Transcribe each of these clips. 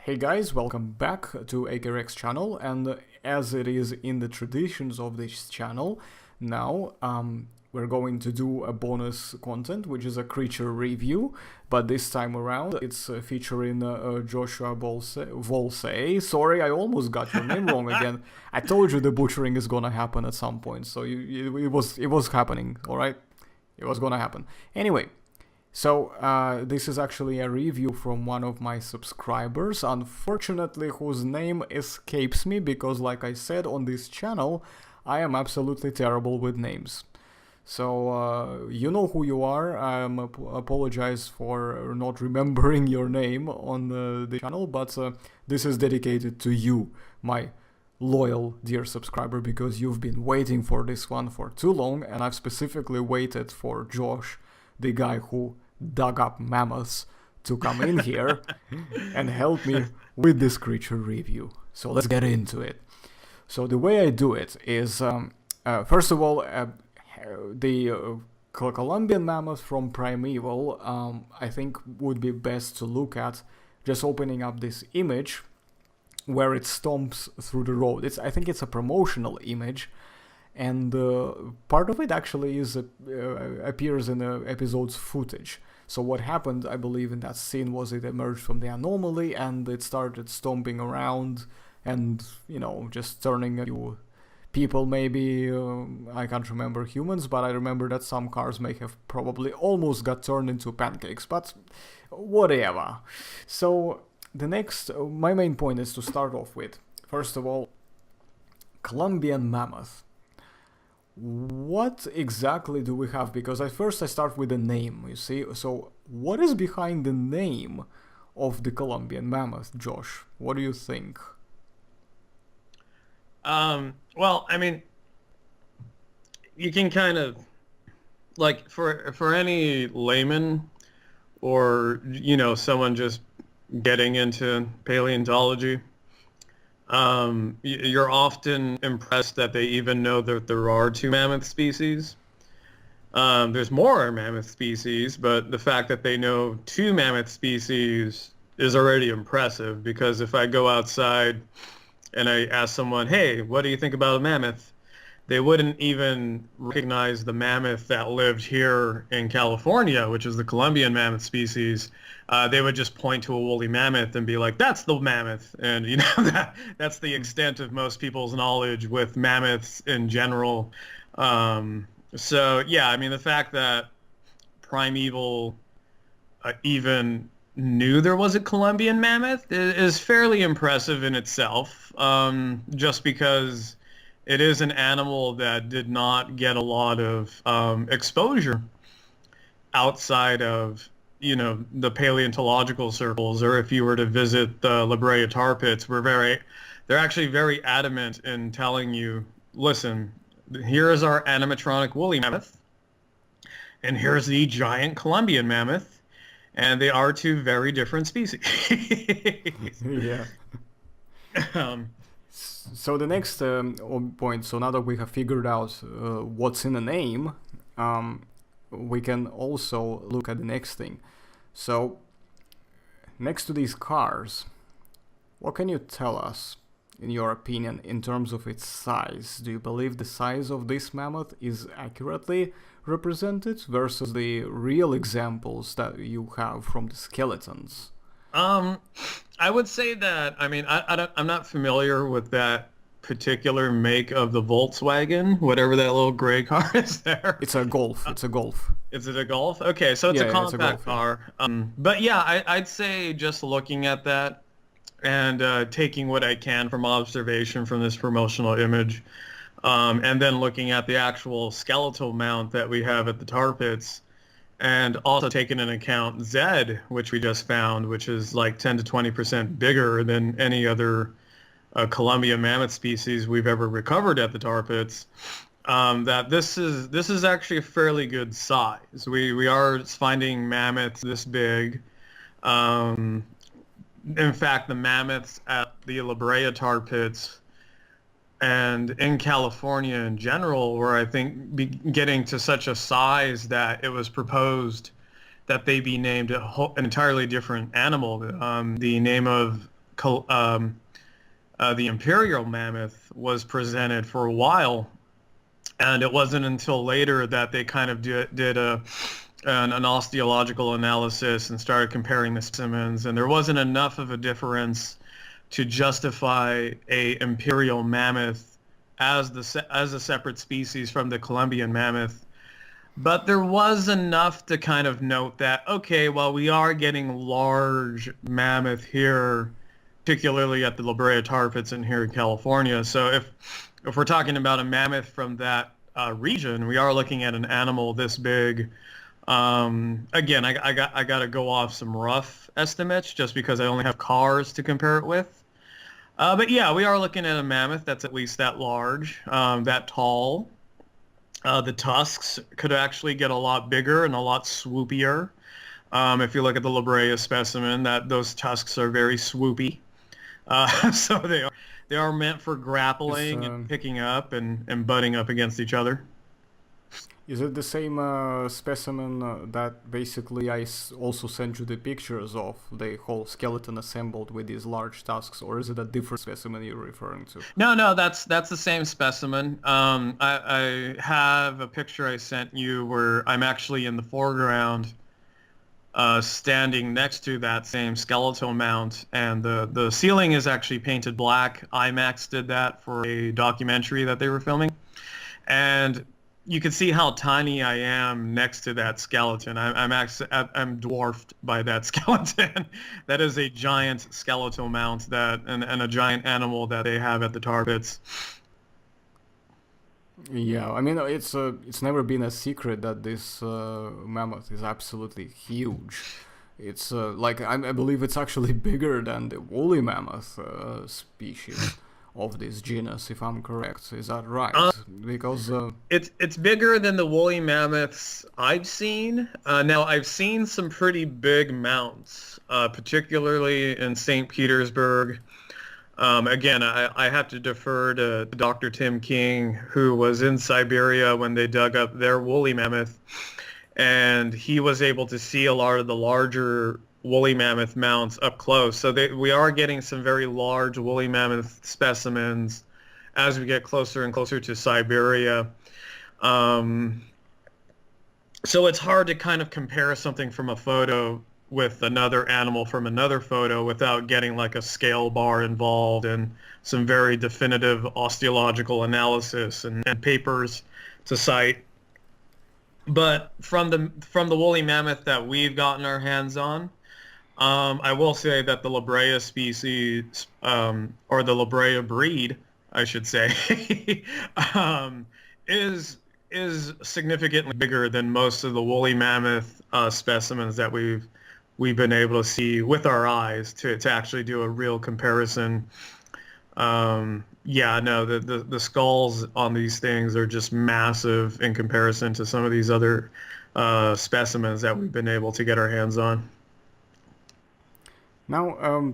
Hey guys, welcome back to AKRX channel, and as it is in the traditions of this channel, now we're going to do a bonus content, which is a creature review, but this time around it's featuring Joshua Ballze. Sorry, I almost got your name wrong again. I told you the butchering is gonna happen at some point, so it was happening, all right? It was gonna happen. Anyway. So, this is actually a review from one of my subscribers, unfortunately whose name escapes me because, like I said on this channel, I am absolutely terrible with names. So, you know who you are. I apologize for not remembering your name on the channel, but this is dedicated to you, my loyal dear subscriber, because you've been waiting for this one for too long, and I've specifically waited for Josh, the guy who dug up mammoths, to come in here and help me with this creature review. So let's get into it. So the way I do it is, first of all, the Columbian Mammoth from Primeval, I think would be best to look at just opening up this image where it stomps through the road. I think it's a promotional image, and part of it actually is appears in the episode's footage. So what happened, I believe, in that scene was it emerged from the anomaly and it started stomping around and, you know, just turning into people maybe. I can't remember humans, but I remember that some cars may have probably almost got turned into pancakes, but whatever. So the next, my main point is to start off with, first of all, Columbian Mammoth. What exactly do we have? Because at first I start with the name, you see. So what is behind the name of the Columbian Mammoth, Josh? What do you think? Well, I mean, you can kind of, like, for any layman or, you know, someone just getting into paleontology, you're often impressed that they even know that there are two mammoth species. There's more mammoth species, but the fact that they know two mammoth species is already impressive, because if I go outside and I ask someone, hey, what do you think about a mammoth? They wouldn't even recognize the mammoth that lived here in California, which is the Columbian mammoth species. They would just point to a woolly mammoth and be like, that's the mammoth. And, you know, that's the extent of most people's knowledge with mammoths in general. So, yeah, I mean, the fact that Primeval even knew there was a Columbian mammoth is fairly impressive in itself, just because it is an animal that did not get a lot of exposure outside of, you know, the paleontological circles, or if you were to visit the La Brea tar pits, they're actually very adamant in telling you, listen, here is our animatronic woolly mammoth, and here's the giant Columbian mammoth, and they are two very different species. Yeah. So the next point, so now that we have figured out what's in the name, we can also look at the next thing. So, next to these cars, what can you tell us, in your opinion, in terms of its size? Do you believe the size of this mammoth is accurately represented versus the real examples that you have from the skeletons? I would say that, I mean, I'm not familiar with that particular make of the Volkswagen, whatever that little gray car is there. It's a Golf. It's a Golf. Is it a Golf? Okay, so it's a Yeah, it's a compact Golf, yeah. car. But yeah, I'd say just looking at that and taking what I can from observation from this promotional image, and then looking at the actual skeletal mount that we have at the tar pits, and also taking into account Z, which we just found, which is like 10 to 20% bigger than any other Columbian mammoth species we've ever recovered at the tar pits, that this is actually a fairly good size. We are finding mammoths this big. In fact, the mammoths at the La Brea tar pits and in California in general were, I think, getting to such a size that it was proposed that they be named an entirely different animal. The name of the imperial mammoth was presented for a while, and it wasn't until later that they kind of did an osteological analysis and started comparing the specimens, and there wasn't enough of a difference to justify a imperial mammoth as a separate species from the Columbian mammoth. But there was enough to kind of note that, okay, well, we are getting large mammoth here, particularly at the La Brea tar pits in here in California. So if we're talking about a mammoth from that region, we are looking at an animal this big. Again, I got to go off some rough estimates just because I only have cars to compare it with. But yeah, we are looking at a mammoth that's at least that large, that tall. The tusks could actually get a lot bigger and a lot swoopier. If you look at the La Brea specimen, those tusks are very swoopy. So they are meant for grappling and picking up and butting up against each other. Is it the same specimen that basically also sent you the pictures of, the whole skeleton assembled with these large tusks, or is it a different specimen you're referring to? No, that's the same specimen. I have a picture I sent you where I'm actually in the foreground, standing next to that same skeletal mount, and the ceiling is actually painted black. IMAX did that for a documentary that they were filming, and you can see how tiny I am next to that skeleton. I'm dwarfed by that skeleton. That is a giant skeletal mount and a giant animal that they have at the tar pits. Yeah, I mean, it's never been a secret that this mammoth is absolutely huge. It's I believe it's actually bigger than the woolly mammoth species of this genus, if I'm correct. Is that right? Because it's bigger than the woolly mammoths I've seen. Now I've seen some pretty big mounts, particularly in St. Petersburg. Again, I have to defer to Dr. Tim King, who was in Siberia when they dug up their woolly mammoth, and he was able to see a lot of the larger woolly mammoth mounts up close. So we are getting some very large woolly mammoth specimens as we get closer and closer to Siberia. So it's hard to kind of compare something from a photo with another animal from another photo without getting like a scale bar involved and some very definitive osteological analysis and papers to cite. But from the woolly mammoth that we've gotten our hands on, I will say that the La Brea species, or the La Brea breed, I should say, is significantly bigger than most of the woolly mammoth specimens that we've been able to see with our eyes to actually do a real comparison. Yeah, no, the skulls on these things are just massive in comparison to some of these other specimens that we've been able to get our hands on. Now,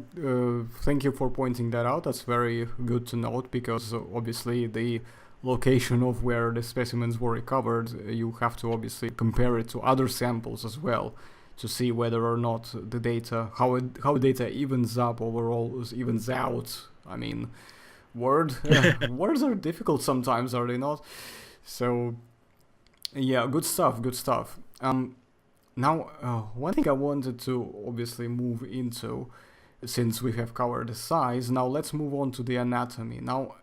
thank you for pointing that out. That's very good to note, because obviously the location of where the specimens were recovered, you have to obviously compare it to other samples as well to see whether or not the data, how data evens up overall, evens out. I mean, words are difficult sometimes, are they not? So, yeah, good stuff. Now, one thing I wanted to obviously move into, since we have covered the size, now let's move on to the anatomy. Now,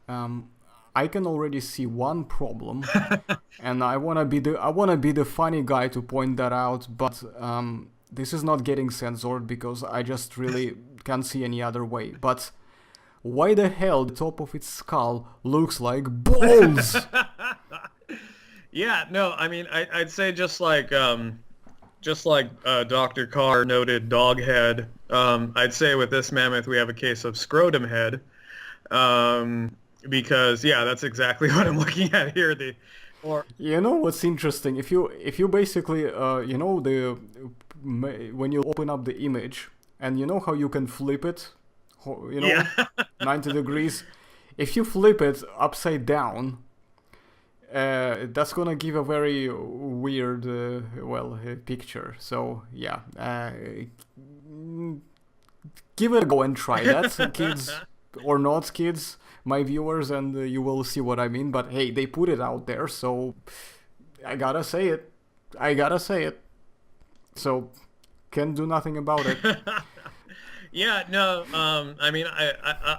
I can already see one problem, and I wanna be the funny guy to point that out, but this is not getting censored because I just really can't see any other way. But why the hell the top of its skull looks like balls? Yeah, no, I mean, I'd say just like Dr. Carr noted dog head, I'd say with this mammoth we have a case of scrotum head, because yeah, that's exactly what I'm looking at here. You know what's interesting? If you basically when you open up the image, and you know how you can flip it, Yeah. 90 degrees. If you flip it upside down, that's gonna give a very weird picture. So yeah, give it a go and try that, kids or not kids, my viewers, and you will see what I mean. But hey, they put it out there, so I gotta say it. So can't do nothing about it. Yeah, no. I mean,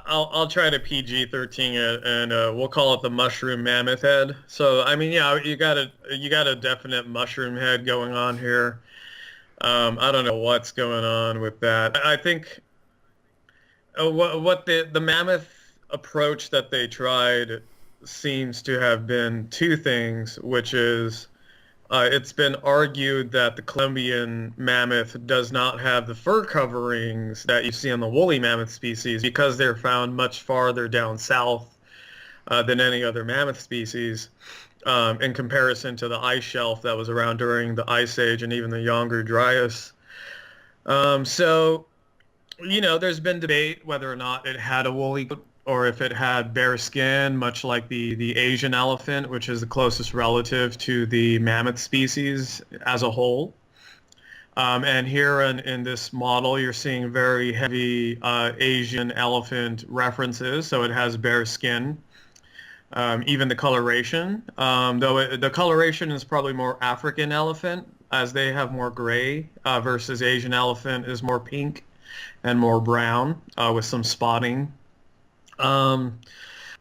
I'll try to PG-13 it, and we'll call it the mushroom mammoth head. So, I mean, yeah, you got a definite mushroom head going on here. I don't know what's going on with that. I think what the mammoth approach that they tried seems to have been two things, which is it's been argued that the Columbian mammoth does not have the fur coverings that you see on the woolly mammoth species because they're found much farther down south than any other mammoth species in comparison to the ice shelf that was around during the Ice Age and even the Younger Dryas. So, there's been debate whether or not it had a woolly coat or if it had bare skin, much like the Asian elephant, which is the closest relative to the mammoth species as a whole. And here in this model, you're seeing very heavy Asian elephant references. So it has bare skin, even the coloration. Though the coloration is probably more African elephant, as they have more gray, versus Asian elephant is more pink and more brown with some spotting.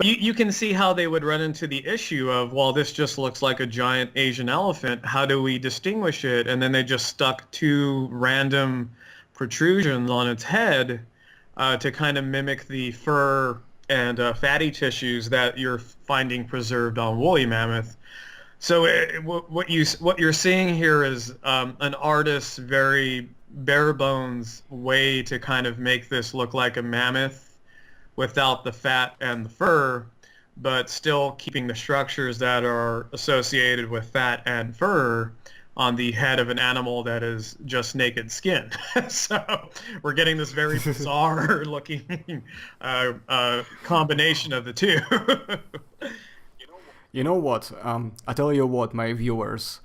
You can see how they would run into the issue of, well, this just looks like a giant Asian elephant. How do we distinguish it? And then they just stuck two random protrusions on its head to kind of mimic the fur and fatty tissues that you're finding preserved on woolly mammoth. So what you're seeing here is an artist's very bare bones way to kind of make this look like a mammoth without the fat and the fur, but still keeping the structures that are associated with fat and fur on the head of an animal that is just naked skin. So we're getting this very bizarre looking combination of the two. You know what? I tell you what, my viewers.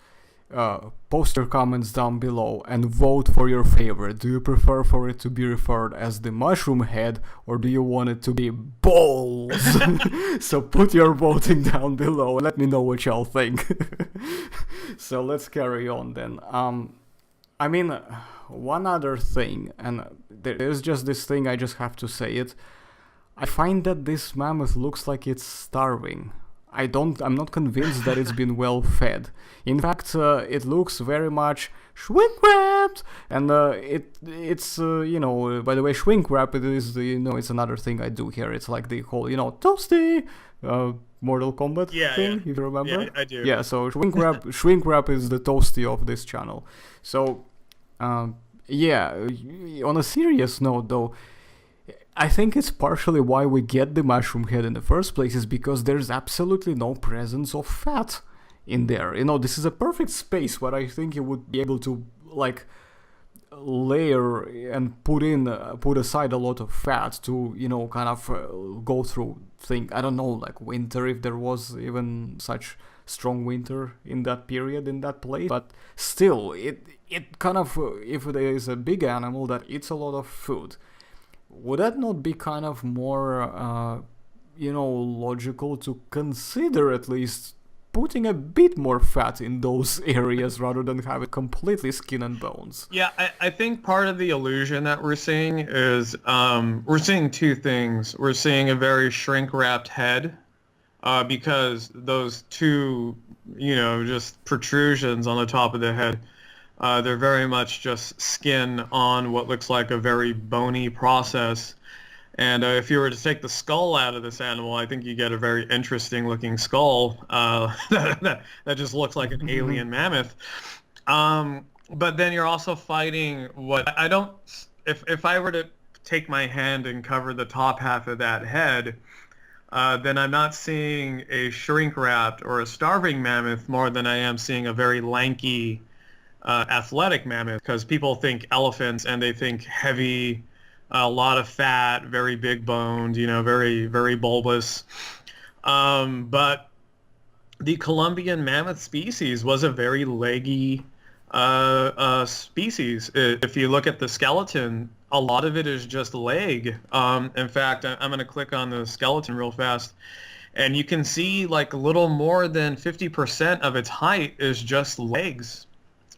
Post your comments down below and vote for your favorite. Do you prefer for it to be referred as the mushroom head, or do you want it to be balls? So put your voting down below and let me know what y'all think. So let's carry on then. I mean, one other thing, and there's just this thing, I just have to say it. I find that this mammoth looks like it's starving. I'm not convinced that it's been well fed. In fact, it looks very much shrink wrapped, and it's by the way, shrink wrap, it is it's another thing I do here. It's like the whole toasty Mortal Kombat thing, if you remember. Yeah, I do. Yeah, so shrink wrap is the toasty of this channel. So yeah, on a serious note though, I think it's partially why we get the mushroom head in the first place is because there's absolutely no presence of fat in there. This is a perfect space where I think you would be able to layer and put aside a lot of fat to kind of go through I don't know, like winter, if there was even such strong winter in that period in that place. But still, it kind of, if there is a big animal that eats a lot of food, would that not be kind of more, logical to consider at least putting a bit more fat in those areas rather than have it completely skin and bones? Yeah, I think part of the illusion that we're seeing is we're seeing two things. We're seeing a very shrink-wrapped head because those two, just protrusions on the top of the head, they're very much just skin on what looks like a very bony process. And if you were to take the skull out of this animal, I think you get a very interesting looking skull that just looks like an alien mammoth. But then you're also fighting what I don't, if I were to take my hand and cover the top half of that head, then I'm not seeing a shrink-wrapped or a starving mammoth more than I am seeing a very lanky athletic mammoth, because people think elephants and they think heavy, a lot of fat, very big boned, very, very bulbous. But the Columbian mammoth species was a very leggy species. If you look at the skeleton a lot of it is just leg. In fact, I'm going to click on the skeleton real fast, and you can see like a little more than 50% of its height is just legs.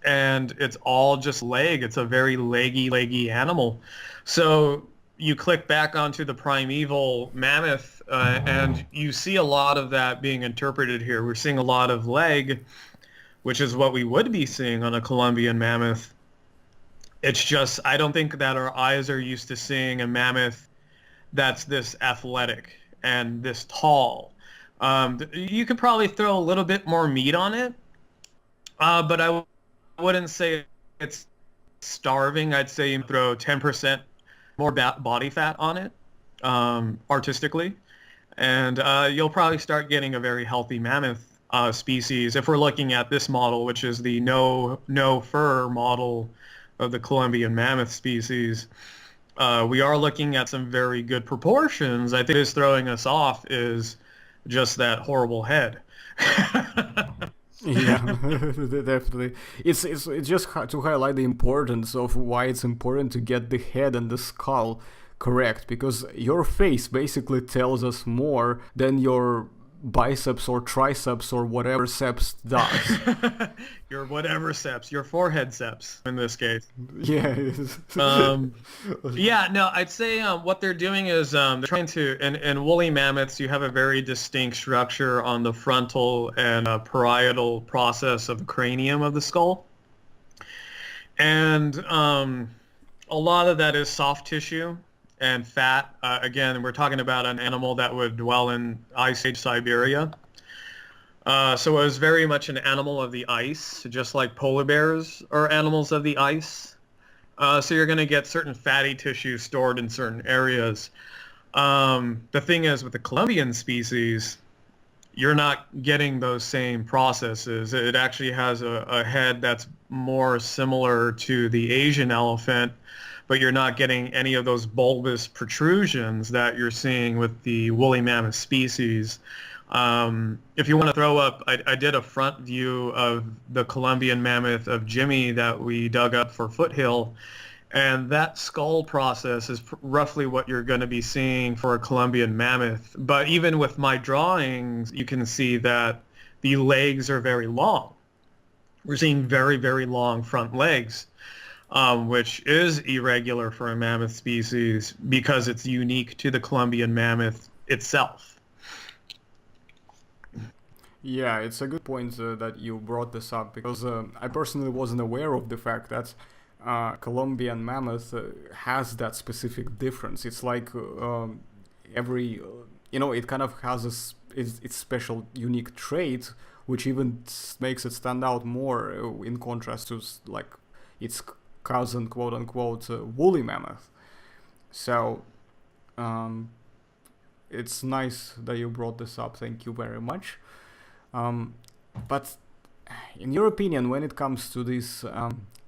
And it's all just leg. It's a very leggy animal. So you click back onto the primeval mammoth, and you see a lot of that being interpreted here. We're seeing a lot of leg, which is what we would be seeing on a Columbian mammoth. It's just, I don't think that our eyes are used to seeing a mammoth that's this athletic and this tall. You could probably throw a little bit more meat on it, but I wouldn't say it's starving. I'd say you throw 10% more body fat on it, artistically, and you'll probably start getting a very healthy mammoth species if we're looking at this model, which is the no fur model of the Columbian mammoth species. We are looking at some very good proportions. I think what is throwing us off is just that horrible head. Yeah, definitely. It's just to highlight the importance of why it's important to get the head and the skull correct, because your face basically tells us more than your biceps or triceps or whatever seps does. Your whatever seps, your forehead seps in this case. Yeah. Yeah, no, I'd say what they're doing is they're trying to, in woolly mammoths, you have a very distinct structure on the frontal and parietal process of the cranium of the skull. And a lot of that is soft tissue and fat. Again, we're talking about an animal that would dwell in Ice Age Siberia. So it was very much an animal of the ice, just like polar bears are animals of the ice. So you're going to get certain fatty tissue stored in certain areas. The thing is, with the Columbian species, you're not getting those same processes. It actually has a head that's more similar to the Asian elephant, but you're not getting any of those bulbous protrusions that you're seeing with the woolly mammoth species. If you want to throw up, I did a front view of the Columbian mammoth of Jimmy that we dug up for Foothill, and that skull process is roughly what you're going to be seeing for a Columbian mammoth. But even with my drawings, you can see that the legs are very long. We're seeing very, very long front legs, which is irregular for a mammoth species because it's unique to the Columbian mammoth itself. Yeah, it's a good point that you brought this up, because I personally wasn't aware of the fact that Columbian mammoth has that specific difference. It's like every, it kind of has its special unique trait, which even makes it stand out more in contrast to like its cousin, quote unquote, woolly mammoth. So it's nice that you brought this up. Thank you very much. But in your opinion, when it comes to this,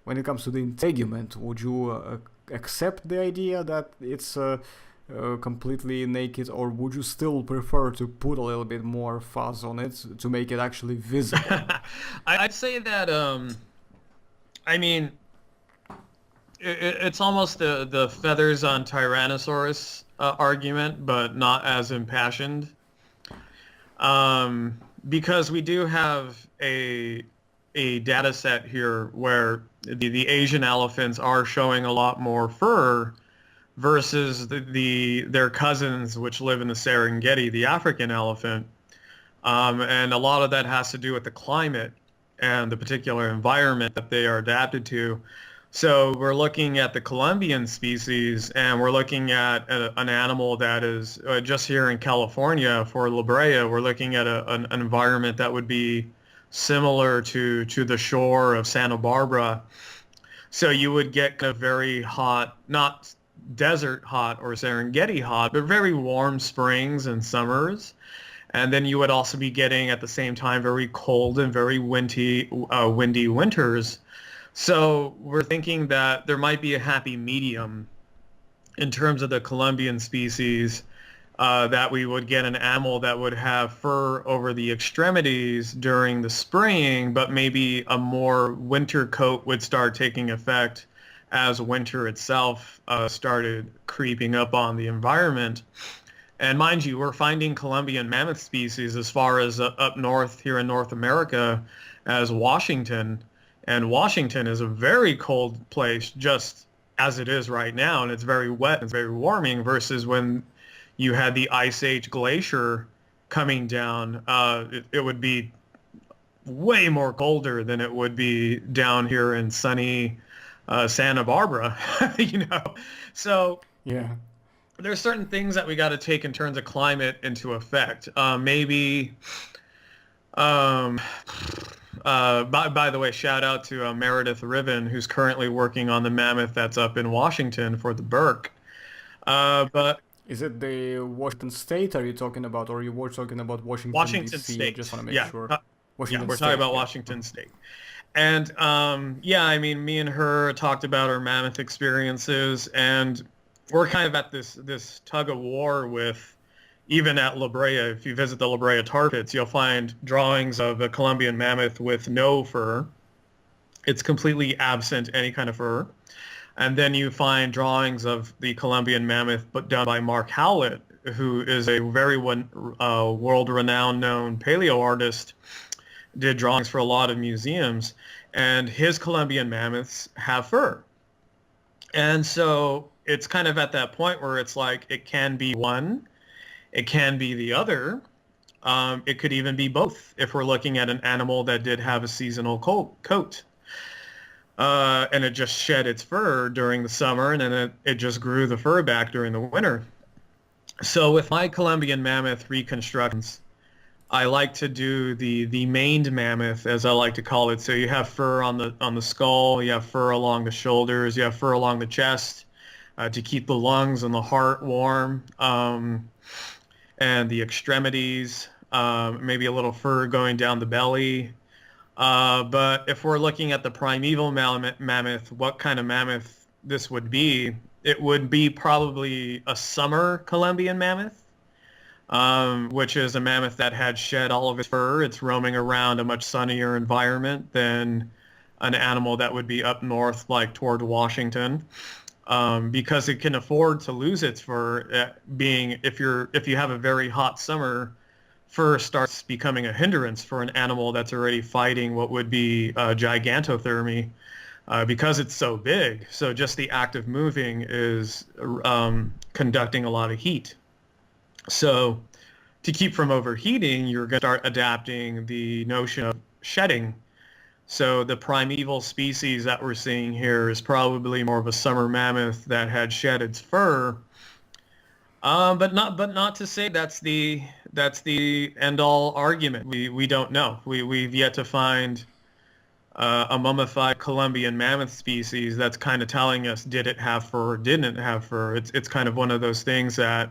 when it comes to the integument, would you accept the idea that it's completely naked, or would you still prefer to put a little bit more fuzz on it to make it actually visible? I'd say that, I mean, it's almost the feathers on Tyrannosaurus argument, but not as impassioned. Because we do have a data set here where the Asian elephants are showing a lot more fur versus their cousins, which live in the Serengeti, the African elephant. And a lot of that has to do with the climate and the particular environment that they are adapted to. So we're looking at the Columbian species, and we're looking at an animal that is just here in California for La Brea. We're looking at an environment that would be similar to the shore of Santa Barbara. So you would get a very hot, not desert hot or Serengeti hot, but very warm springs and summers. And then you would also be getting at the same time very cold and very windy winters. So we're thinking that there might be a happy medium in terms of the Columbian species, that we would get an animal that would have fur over the extremities during the spring, but maybe a more winter coat would start taking effect as winter itself started creeping up on the environment. And mind you, we're finding Columbian mammoth species as far as up north here in North America as Washington. And Washington is a very cold place just as it is right now. And it's very wet and it's very warming versus when you had the Ice Age glacier coming down. It would be way more colder than it would be down here in sunny Santa Barbara, you know. So Yeah. there's certain things that we got to take in terms of climate into effect. Maybe, um, by the way, shout out to Meredith Riven, who's currently working on the mammoth that's up in Washington for the Burke. But Is it the Washington State are you talking about, or you were talking about Washington Washington D.C.? I State, just want to make yeah, sure. yeah, Washington we're talking State, about yeah. Washington State. And yeah, I mean, me and her talked about our mammoth experiences, and we're kind of at this tug of war with, even at La Brea. If you visit the La Brea tar pits, you'll find drawings of a Columbian mammoth with no fur. It's completely absent any kind of fur. And then you find drawings of the Columbian mammoth, but done by Mark Howlett, who is a very world-renowned known paleo artist, did drawings for a lot of museums, and his Columbian mammoths have fur. And so it's kind of at that point where it's like it can be one, it can be the other. It could even be both if we're looking at an animal that did have a seasonal coat. And it just shed its fur during the summer, and then it just grew the fur back during the winter. So with my Columbian mammoth reconstructions, I like to do the maned mammoth, as I like to call it. So you have fur on the skull, you have fur along the shoulders, you have fur along the chest to keep the lungs and the heart warm, and the extremities, maybe a little fur going down the belly. But if we're looking at the primeval mammoth, what kind of mammoth this would be, it would be probably a summer Columbian mammoth, which is a mammoth that had shed all of its fur. It's roaming around a much sunnier environment than an animal that would be up north, like toward Washington, because it can afford to lose its fur. Being if you have a very hot summer, fur starts becoming a hindrance for an animal that's already fighting what would be gigantothermy, because it's so big. So just the act of moving is conducting a lot of heat. So to keep from overheating, you're going to start adapting the notion of shedding. So the primeval species that we're seeing here is probably more of a summer mammoth that had shed its fur. But not to say that's the end all argument. We don't know. We've yet to find a mummified Columbian mammoth species that's kind of telling us, did it have fur or didn't it have fur? It's kind of one of those things that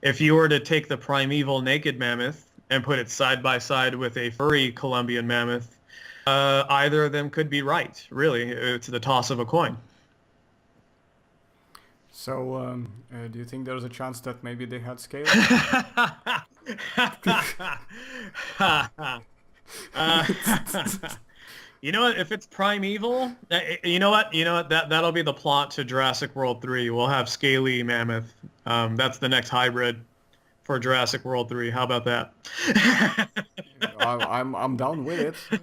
if you were to take the primeval naked mammoth and put it side by side with a furry Columbian mammoth, either of them could be right. Really, it's the toss of a coin. So, do you think there's a chance that maybe they had scales? You know what? If it's primeval, you know what? That'll be the plot to Jurassic World 3. We'll have scaly mammoth. That's the next hybrid for Jurassic World 3. How about that? I'm down with it.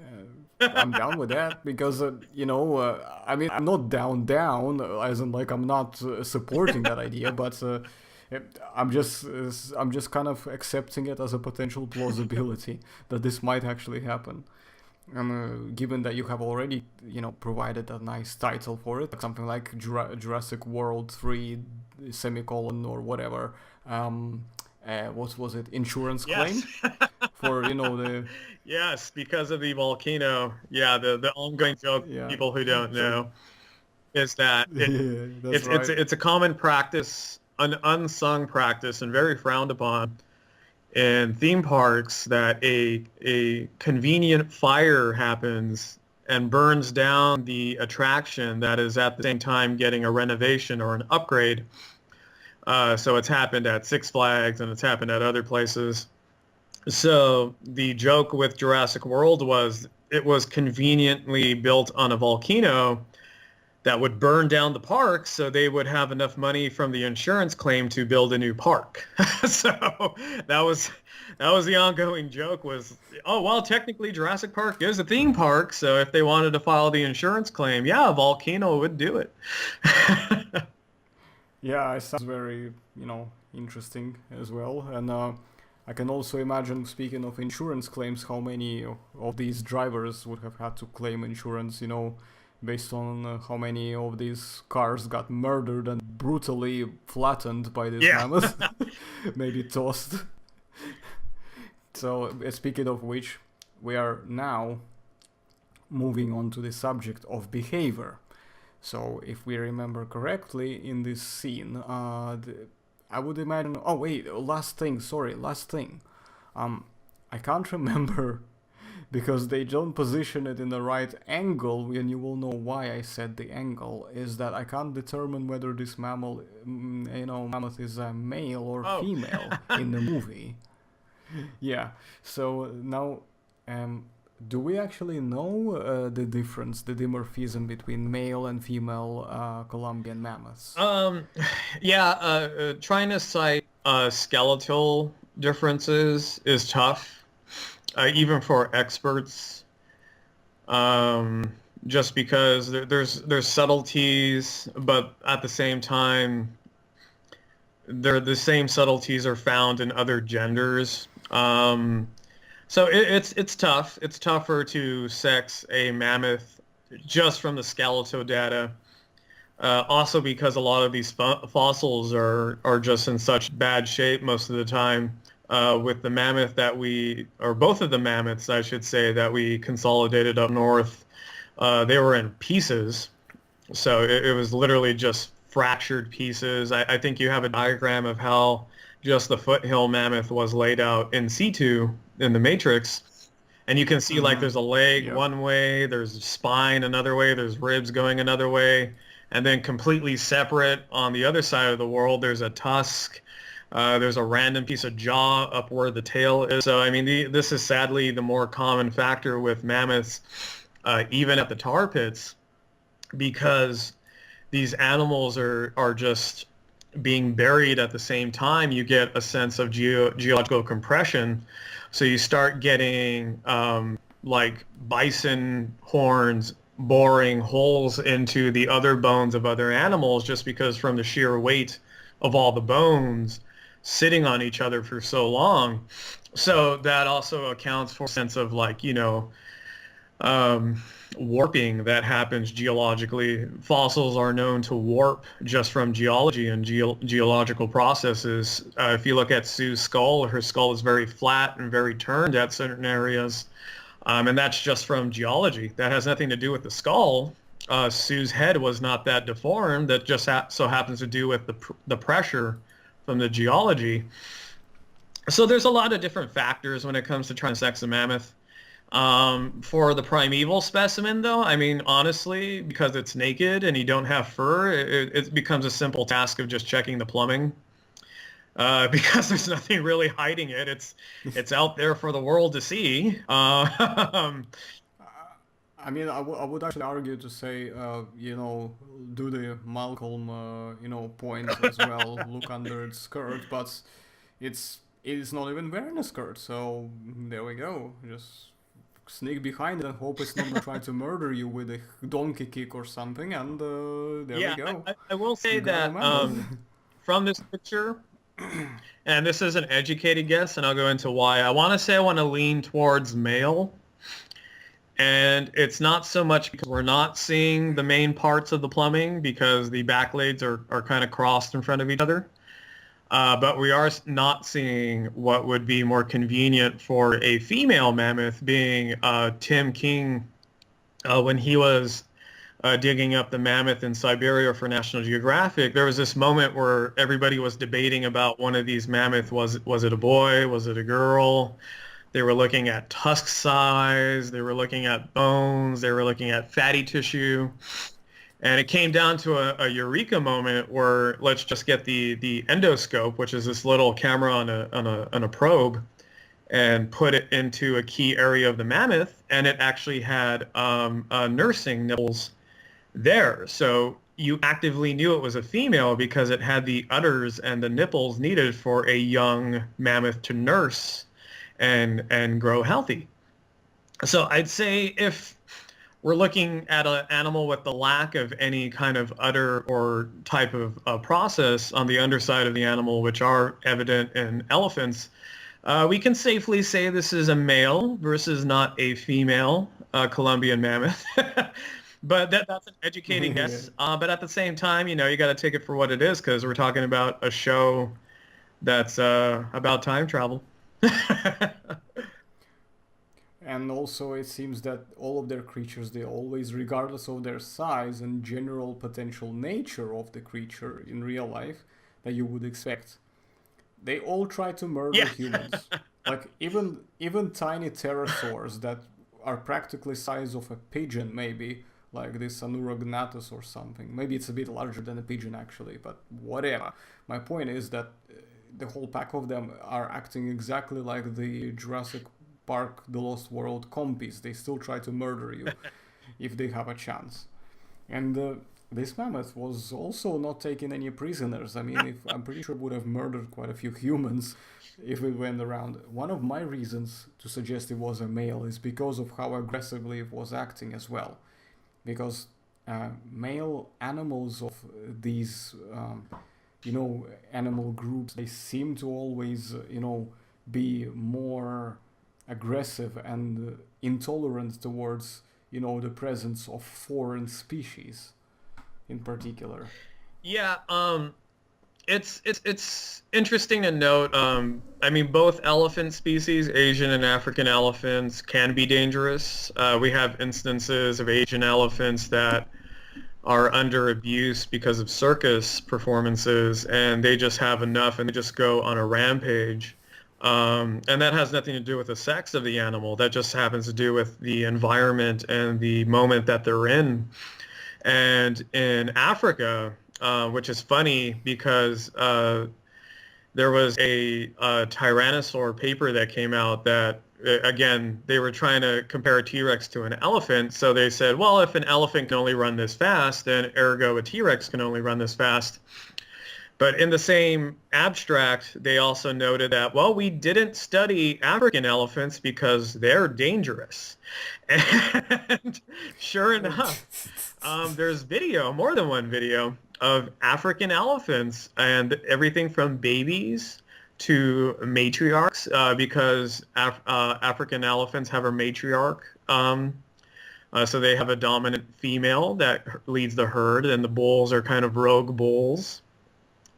I'm down with that because I mean, I'm not down, as in like I'm not supporting that idea, but I'm just kind of accepting it as a potential plausibility that this might actually happen. And given that you have already, provided a nice title for it, something like Jurassic World 3 semicolon or whatever. What was it? Insurance claim? Yes. For the Yes, because of the volcano. Yeah, the ongoing joke, yeah. people who don't know, is that that's right. it's a common practice, an unsung practice, and very frowned upon in theme parks, that a convenient fire happens and burns down the attraction that is at the same time getting a renovation or an upgrade. So it's happened at Six Flags and it's happened at other places. So the joke with Jurassic World was it was conveniently built on a volcano that would burn down the park so they would have enough money from the insurance claim to build a new park. So that was the ongoing joke was, oh, well, technically Jurassic Park is a theme park, so if they wanted to file the insurance claim, yeah, a volcano would do it. Yeah, it sounds very, interesting as well. And I can also imagine, speaking of insurance claims, how many of these drivers would have had to claim insurance, based on how many of these cars got murdered and brutally flattened by this Yeah. mammoth, maybe tossed. So, speaking of which, we are now moving on to the subject of behavior. So, if we remember correctly, in this scene, I would imagine. Oh wait, last thing. I can't remember because they don't position it in the right angle, and you will know why I said the angle. Is that I can't determine whether this mammoth is a male or Oh. female in the movie. Yeah. So now, do we actually know the difference, the dimorphism between male and female Columbian mammoths? Trying to cite skeletal differences is tough, even for experts. Just because there's subtleties, but at the same time, the same subtleties are found in other genders. So it's tough. It's tougher to sex a mammoth just from the skeletal data. Also because a lot of these fossils are just in such bad shape most of the time. With the mammoth or both of the mammoths, I should say, that we consolidated up north, they were in pieces. So it was literally just fractured pieces. I think you have a diagram of how just the foothill mammoth was laid out in situ in the matrix. And you can see like there's a leg one way, there's a spine another way, there's ribs going another way. And then completely separate on the other side of the world, there's a tusk. There's a random piece of jaw up where the tail is. So, I mean, this is sadly the more common factor with mammoths, even at the tar pits, because these animals are just being buried at the same time. You get a sense of geological compression. So you start getting like bison horns boring holes into the other bones of other animals just because from the sheer weight of all the bones sitting on each other for so long. So that also accounts for a sense of like, warping that happens geologically. Fossils are known to warp just from geology and geological processes. If you look at Sue's skull, her skull is very flat and very turned at certain areas. And that's just from geology. That has nothing to do with the skull. Sue's head was not that deformed. That just so happens to do with the pressure from the geology. So there's a lot of different factors when it comes to trying to sex a mammoth. For the primeval specimen, though, I mean, honestly, because it's naked and you don't have fur, it becomes a simple task of just checking the plumbing. Because there's nothing really hiding it. It's out there for the world to see. I mean, I would actually argue to say, do the Malcolm, point as well, look under its skirt, but it is not even wearing a skirt, so there we go. Just sneak behind it and hope it's not gonna try to murder you with a donkey kick or something, and there we go. I will say that from this picture, and this is an educated guess, and I'll go into why. I want to lean towards male. And it's not so much because we're not seeing the main parts of the plumbing because the back legs are kind of crossed in front of each other. But we are not seeing what would be more convenient for a female mammoth, being Tim King when he was digging up the mammoth in Siberia for National Geographic. There was this moment where everybody was debating about one of these mammoths. Was it a boy? Was it a girl? They were looking at tusk size. They were looking at bones. They were looking at fatty tissue. And it came down to a eureka moment where let's just get the endoscope, which is this little camera on a probe, and put it into a key area of the mammoth. And it actually had nursing nipples there. So you actively knew it was a female because it had the udders and the nipples needed for a young mammoth to nurse and grow healthy. So I'd say if we're looking at an animal with the lack of any kind of udder or type of process on the underside of the animal, which are evident in elephants, we can safely say this is a male versus not a female Columbian mammoth. But that's an educated Yeah. guess. But at the same time, you know, you got to take it for what it is because we're talking about a show that's about time travel. And also, it seems that all of their creatures, they always, regardless of their size and general potential nature of the creature in real life that you would expect, they all try to murder Yeah. humans. Like even tiny pterosaurs that are practically size of a pigeon, maybe like this Anurognathus or something. Maybe it's a bit larger than a pigeon actually, but whatever. My point is that the whole pack of them are acting exactly like the Jurassic Park: The Lost World compies. They still try to murder you if they have a chance. And this mammoth was also not taking any prisoners. I mean, if I'm pretty sure it would have murdered quite a few humans if it went around. One of my reasons to suggest it was a male is because of how aggressively it was acting as well. Because male animals of these, animal groups, they seem to always, be more aggressive and intolerant towards, the presence of foreign species in particular. Yeah, it's interesting to note. I mean, both elephant species, Asian and African elephants, can be dangerous. We have instances of Asian elephants that are under abuse because of circus performances, and they just have enough, and they just go on a rampage. And that has nothing to do with the sex of the animal. That just happens to do with the environment and the moment that they're in. And in Africa, which is funny because there was a Tyrannosaur paper that came out that, again, they were trying to compare a T-Rex to an elephant. So they said, well, if an elephant can only run this fast, then ergo a T-Rex can only run this fast. But in the same abstract, they also noted that, well, we didn't study African elephants because they're dangerous. And sure enough, there's video, more than one video, of African elephants and everything from babies to matriarchs, because African elephants have a matriarch. So they have a dominant female that leads the herd, and the bulls are kind of rogue bulls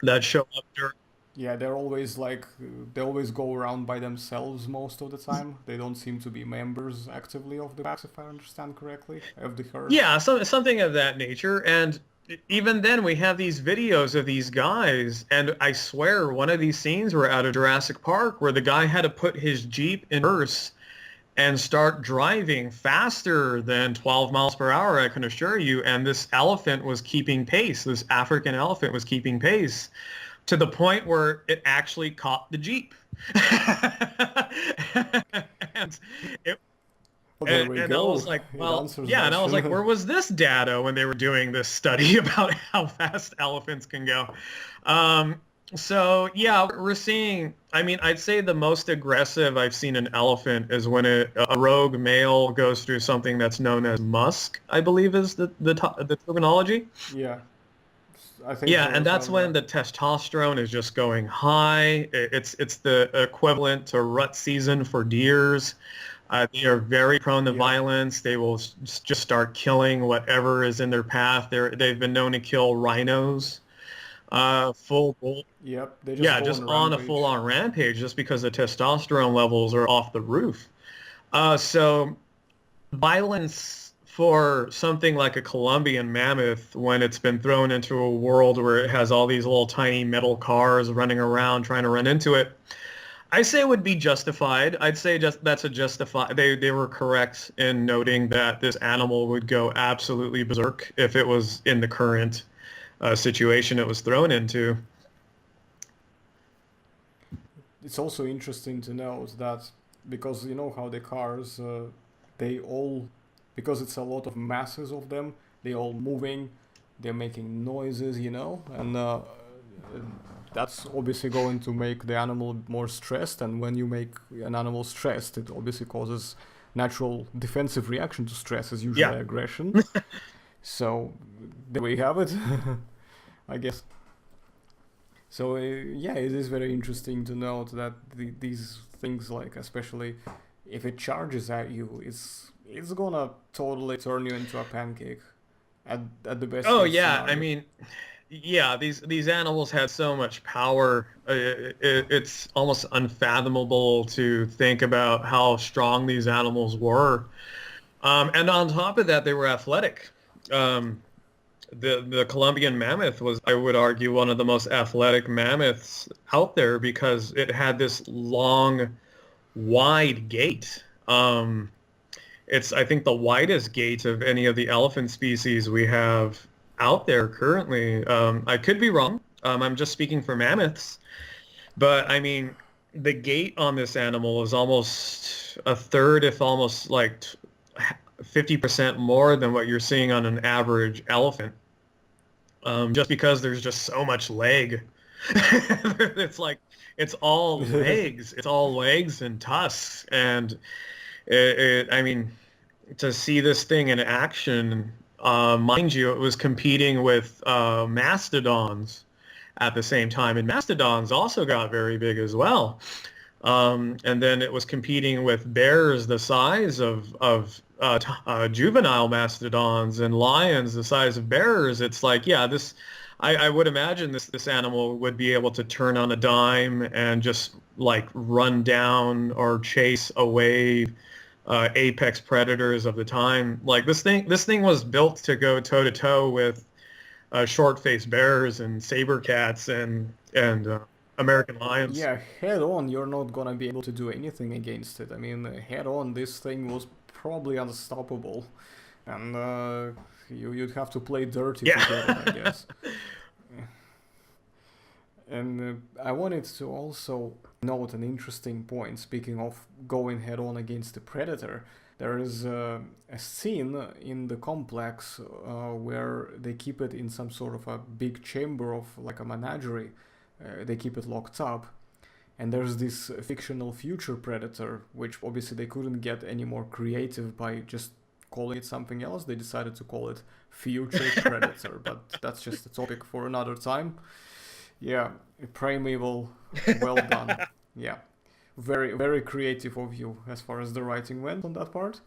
that show up during. Yeah, they're always like, they always go around by themselves most of the time. They don't seem to be members actively of the packs, if I understand correctly, of the herd. Yeah, something of that nature. And even then, we have these videos of these guys, and I swear one of these scenes were out of Jurassic Park where the guy had to put his Jeep in reverse and start driving faster than 12 miles per hour, I can assure you. And this elephant was keeping pace. This African elephant was keeping pace to the point where it actually caught the Jeep. and it Well, there and, we and I was go. like, It well, answers yeah, and I was like, question. where was this data when they were doing this study about how fast elephants can go? Um, so yeah, we're seeing, I mean, I'd say the most aggressive I've seen an elephant is when a rogue male goes through something that's known as musk, I believe is the terminology. Yeah, I think Yeah, so and as that's well, yeah. when the testosterone is just going high. It's the equivalent to rut season for deers. They are very prone to Yep. violence. They will just start killing whatever is in their path. They've been known to kill rhinos, full, Yep, they just yeah, go on just a on a rampage. full-on rampage just because the testosterone levels are off the roof. So violence for something like a Columbian mammoth when it's been thrown into a world where it has all these little tiny metal cars running around trying to run into it, I say would be justified. I'd say just that's a justified. They were correct in noting that this animal would go absolutely berserk if it was in the current situation it was thrown into. It's also interesting to note that because how the cars, they all, because it's a lot of masses of them, they all moving, they're making noises, you know, and that's obviously going to make the animal more stressed, and when you make an animal stressed, it obviously causes natural defensive reaction to stress is usually Yeah. aggression. So there we have it, I guess. So yeah, it is very interesting to note that these things, like especially if it charges at you, it's gonna totally turn you into a pancake at the best Oh case yeah, I scenario. mean, yeah, these animals had so much power. It's almost unfathomable to think about how strong these animals were. And on top of that, they were athletic. Um, the Columbian mammoth was, I would argue, one of the most athletic mammoths out there because it had this long, wide gait. It's, I think, the widest gait of any of the elephant species we have out there currently. I could be wrong. I'm just speaking for mammoths, but I mean, the gait on this animal is almost a third, if almost like 50% more than what you're seeing on an average elephant. Just because there's just so much leg. It's like it's all legs. It's all legs and tusks, and I mean, to see this thing in action, mind you, it was competing with mastodons at the same time, and mastodons also got very big as well. And then it was competing with bears the size of juvenile mastodons and lions the size of bears. It's like, yeah, this. I would imagine this animal would be able to turn on a dime and just like run down or chase away apex predators of the time. Like this thing was built to go toe to toe with short-faced bears and saber cats and American lions. Yeah, head on, you're not gonna be able to do anything against it. I mean, head on, this thing was probably unstoppable, and you'd have to play dirty to Yeah. get it, I guess. And I wanted to also note an interesting point. Speaking of going head on against the predator, there is a scene in the complex where they keep it in some sort of a big chamber of like a menagerie. They keep it locked up, and there's this fictional future predator, which obviously they couldn't get any more creative by just calling it something else. They decided to call it future predator, but that's just a topic for another time. Yeah, Primeval, well done. Yeah, very very creative of you as far as the writing went on that part.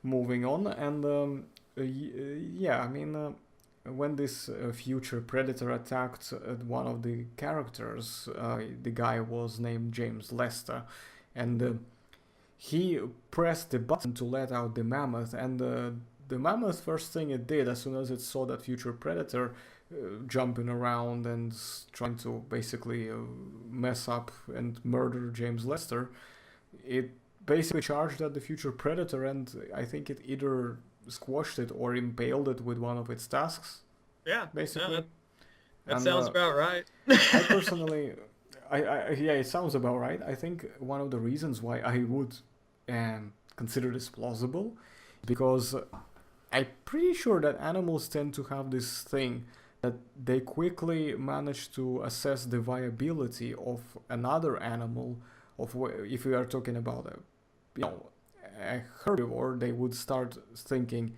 Moving on, and yeah, I mean, when this future predator attacked one of the characters, the guy was named James Lester, and he pressed the button to let out the mammoth, and the mammoth, first thing it did as soon as it saw that future predator jumping around and trying to basically mess up and murder James Lester, it basically charged at the future predator, and I think it either squashed it or impaled it with one of its tasks, Yeah, no, basically. that And sounds about right. I personally, yeah, it sounds about right. I think one of the reasons why I would consider this plausible is because I'm pretty sure that animals tend to have this thing that they quickly manage to assess the viability of another animal. If we are talking about a herbivore, they would start thinking,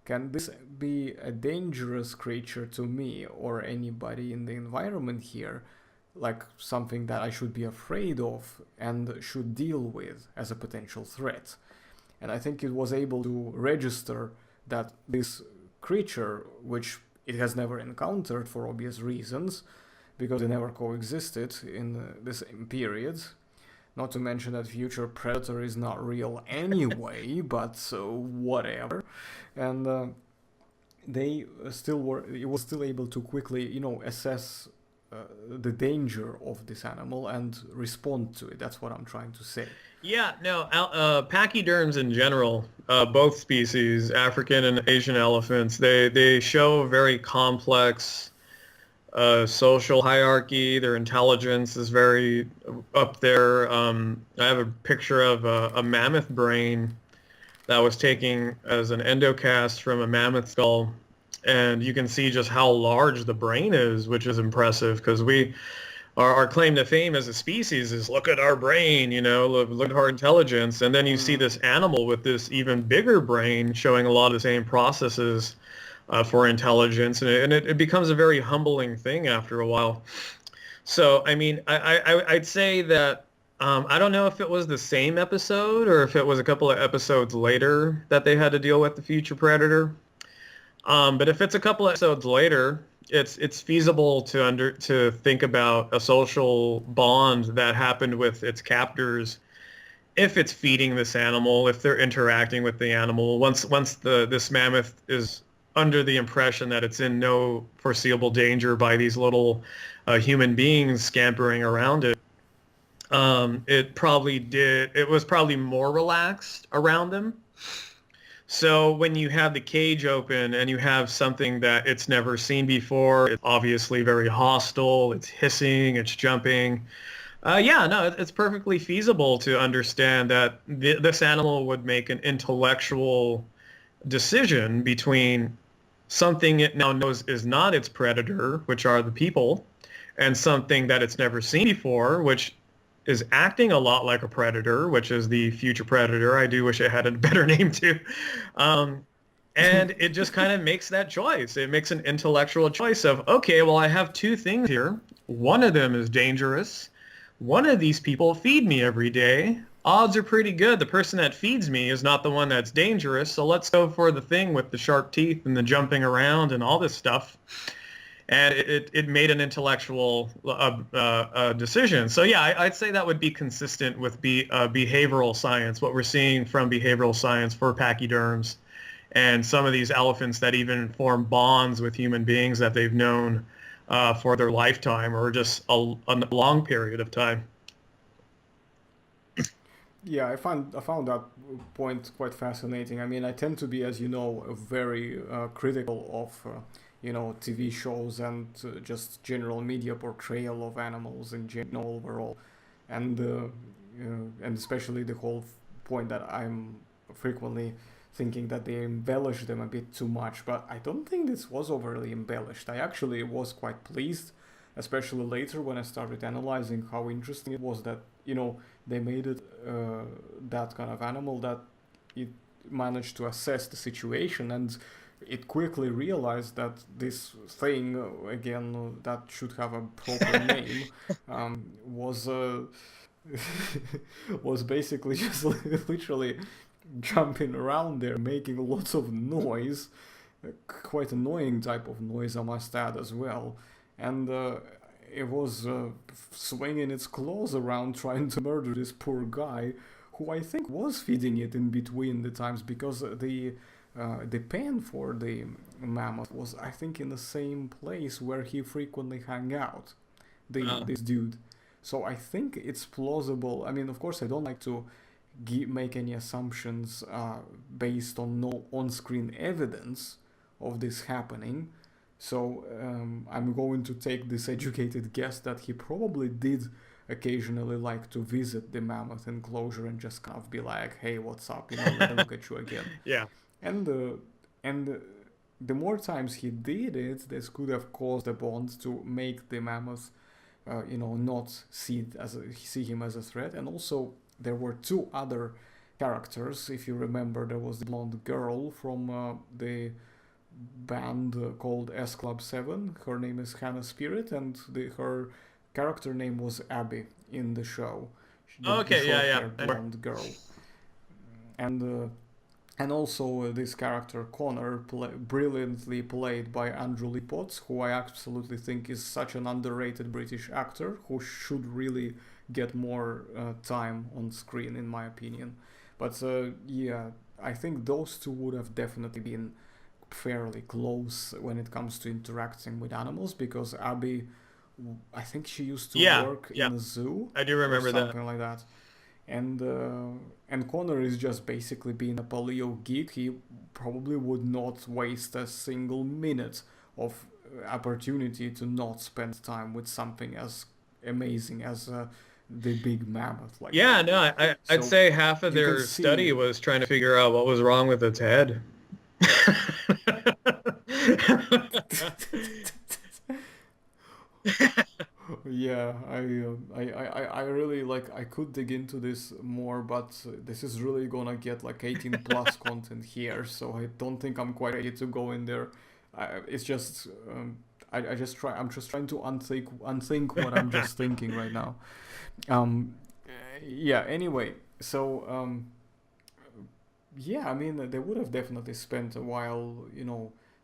can this be a dangerous creature to me or anybody in the environment here? Like something that I should be afraid of and should deal with as a potential threat. And I think it was able to register that this creature, which it has never encountered for obvious reasons, because they never coexisted in the same period. Not to mention that future predator is not real anyway, but so whatever. And they still were. It was still able to quickly, assess the danger of this animal and respond to it. That's what I'm trying to say. Yeah, no, pachyderms in general, both species, African and Asian elephants, they show a very complex social hierarchy. Their intelligence is very up there. I have a picture of a mammoth brain that was taken as an endocast from a mammoth skull And you can see just how large the brain is, which is impressive because our claim to fame as a species is look at our brain, look at our intelligence. And then you see Mm. this animal with this even bigger brain showing a lot of the same processes for intelligence. And it becomes a very humbling thing after a while. So, I mean, I'd say that I don't know if it was the same episode or if it was a couple of episodes later that they had to deal with the future predator. But if it's a couple episodes later, it's feasible to think about a social bond that happened with its captors if it's feeding this animal, if they're interacting with the animal. Once this mammoth is under the impression that it's in no foreseeable danger by these little human beings scampering around it, it was probably more relaxed around them. So when you have the cage open and you have something that it's never seen before, it's obviously very hostile, it's hissing, it's jumping. Yeah, no, it's perfectly feasible to understand that this animal would make an intellectual decision between something it now knows is not its predator, which are the people, and something that it's never seen before, which is acting a lot like a predator, which is the future predator. I do wish it had a better name too. Um, and it just kind of makes that choice. It makes an intellectual choice of, okay, well, I have two things here. One of them is dangerous. One of these people feed me every day. Odds are pretty good the person that feeds me is not the one that's dangerous. So let's go for the thing with the sharp teeth and the jumping around and all this stuff. And it made an intellectual decision. So yeah, I'd say that would be consistent with behavioral science, what we're seeing from behavioral science for pachyderms and some of these elephants that even form bonds with human beings that they've known for their lifetime or just a long period of time. Yeah, I found that point quite fascinating. I mean, I tend to be, as you know, very critical of TV shows and just general media portrayal of animals in general overall, and especially the whole point that I'm frequently thinking that they embellish them a bit too much. But I don't think this was overly embellished. I actually was quite pleased, especially later when I started analyzing how interesting it was that they made it that kind of animal that it managed to assess the situation, and it quickly realized that this thing again that should have a proper name was was basically just literally jumping around there making lots of noise, quite annoying type of noise I must add as well, and it was swinging its claws around trying to murder this poor guy who I think was feeding it in between the times, because the pen for the mammoth was, I think, in the same place where he frequently hung out, Uh, this dude. So I think it's plausible. I mean, of course, I don't like to make any assumptions based on no on-screen evidence of this happening. So I'm going to take this educated guess that he probably did occasionally like to visit the mammoth enclosure and just kind of be like, "Hey, what's up? Let me look at you again." yeah. And the more times he did it, this could have caused a bond to make the mammoth, not see him as a threat. And also, there were two other characters. If you remember, there was the blonde girl from the band called S Club 7. Her name is Hannah Spirit, and her character name was Abby in the show. The Okay, yeah, short-haired yeah. blonde girl. And also this character Connor, brilliantly played by Andrew Lee Potts, who I absolutely think is such an underrated British actor who should really get more time on screen, in my opinion. But yeah, I think those two would have definitely been fairly close when it comes to interacting with animals, because Abby, I think she used to Yeah, work yeah. in a zoo I do or remember that. something like that. And Connor is just basically being a paleo geek. He probably would not waste a single minute of opportunity to not spend time with something as amazing as the big mammoth like Yeah, that. no, I'd So say half of you can their study see, was trying to figure out what was wrong with its head. Yeah, I really like. I could dig into this more, but this is really gonna get like 18 plus content here, so I don't think I'm quite ready to go in there. It's just I just try. I'm just trying to unthink what I'm just thinking right now. Um, yeah. Anyway, so yeah, I mean, they would have definitely spent a while,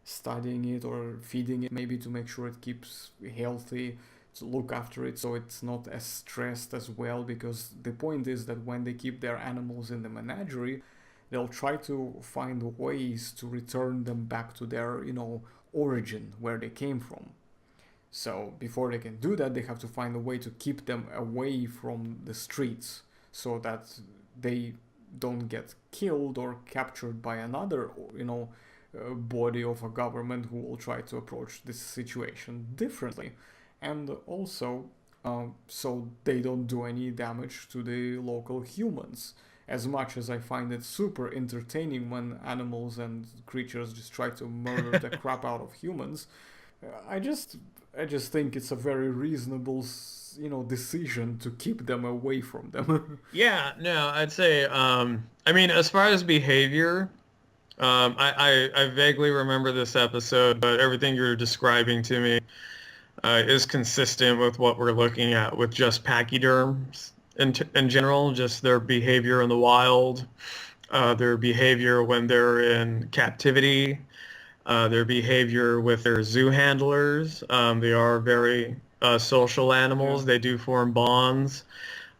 studying it or feeding it maybe to make sure it keeps healthy, to look after it so it's not as stressed as well. Because the point is that when they keep their animals in the menagerie, they'll try to find ways to return them back to their, origin where they came from. So before they can do that, they have to find a way to keep them away from the streets so that they don't get killed or captured by another, body of a government who will try to approach this situation differently. And also, so they don't do any damage to the local humans. As much as I find it super entertaining when animals and creatures just try to murder the crap out of humans, I just I just think it's a very reasonable, decision to keep them away from them. Yeah, no, I'd say, I mean, as far as behavior, I vaguely remember this episode, but everything you're describing to me is consistent with what we're looking at with just pachyderms in general, just their behavior in the wild, their behavior when they're in captivity, their behavior with their zoo handlers. They are very social Yeah, animals. They do form bonds.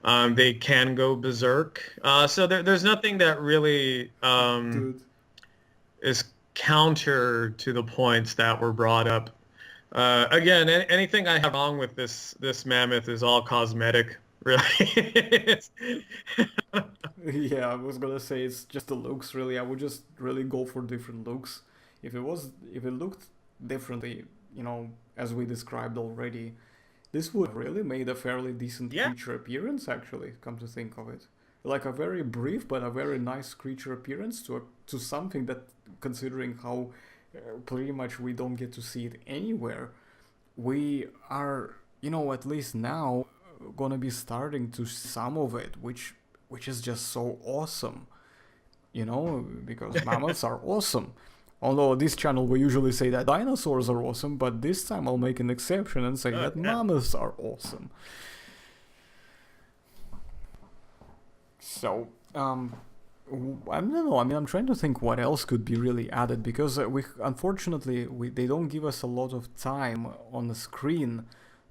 They can go berserk. So there's nothing that really dude. is counter to the points that were brought up. Again, anything I have wrong with this mammoth is all cosmetic, really. Yeah, I was gonna say it's just the looks. Really, I would just really go for different looks. If it looked differently, as we described already, this would have really made a fairly decent Yeah. creature appearance. Actually, come to think of it, like a very brief but a very nice creature appearance to something that, considering how pretty much we don't get to see it anywhere, we are, at least now, gonna be starting to some of it, which is just so awesome, because mammoths are awesome. Although this channel we usually say that dinosaurs are awesome, but this time I'll make an exception and say that Yeah. mammoths are awesome. So, I don't know. I mean, I'm trying to think what else could be really added because we unfortunately they don't give us a lot of time on the screen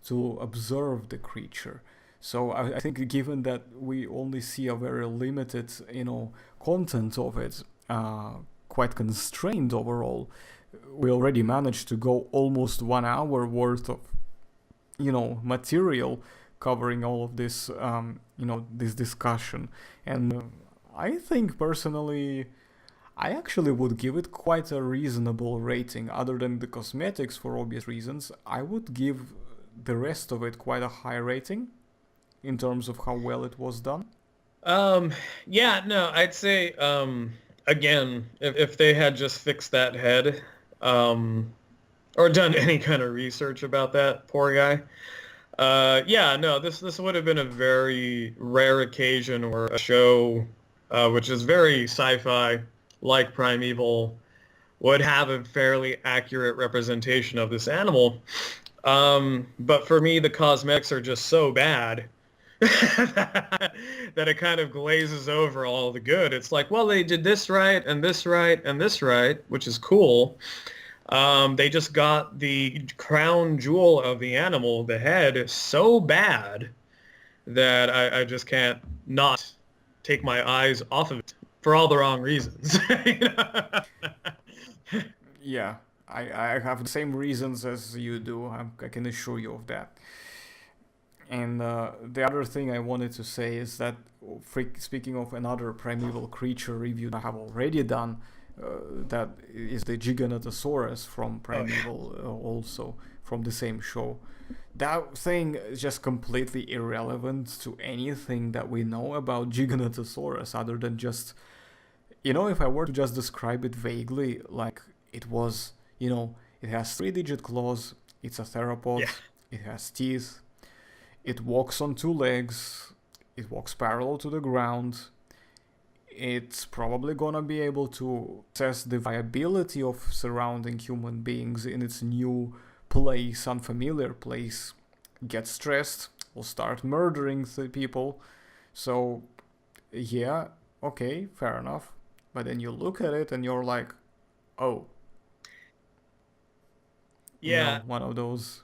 to observe the creature. So I think given that we only see a very limited, content of it, quite constrained overall, we already managed to go almost 1 hour worth of, material covering all of this, this discussion. And I think personally, I actually would give it quite a reasonable rating. Other than the cosmetics, for obvious reasons, I would give the rest of it quite a high rating in terms of how well it was done. Um, yeah, no, I'd say, again, if they had just fixed that head, um, or done any kind of research about that poor guy, yeah, no, this would have been a very rare occasion where a show, which is very sci-fi, like Primeval, would have a fairly accurate representation of this animal. But for me, the cosmetics are just so bad that it kind of glazes over all the good. It's like, well, they did this right and this right and this right, which is cool. They just got the crown jewel of the animal, the head, so bad that I just can't not take my eyes off of it for all the wrong reasons. You know? Yeah, I have the same reasons as you do. I can assure you of that. And the other thing I wanted to say is that, speaking of another primeval creature review I have already done, that is the Giganotosaurus from Oh yeah. Primeval, also from the same show. That thing is just completely irrelevant to anything that we know about Giganotosaurus, other than just, if I were to just describe it vaguely, like it was, It has 3-digit claws. It's a theropod. Yeah. It has teeth. It walks on 2 legs. It walks parallel to the ground. It's probably gonna be able to assess the viability of surrounding human beings in its new place, unfamiliar place. Get stressed, will start murdering the people. So, yeah, okay, fair enough. But then you look at it and you're like, oh, Yeah. one of those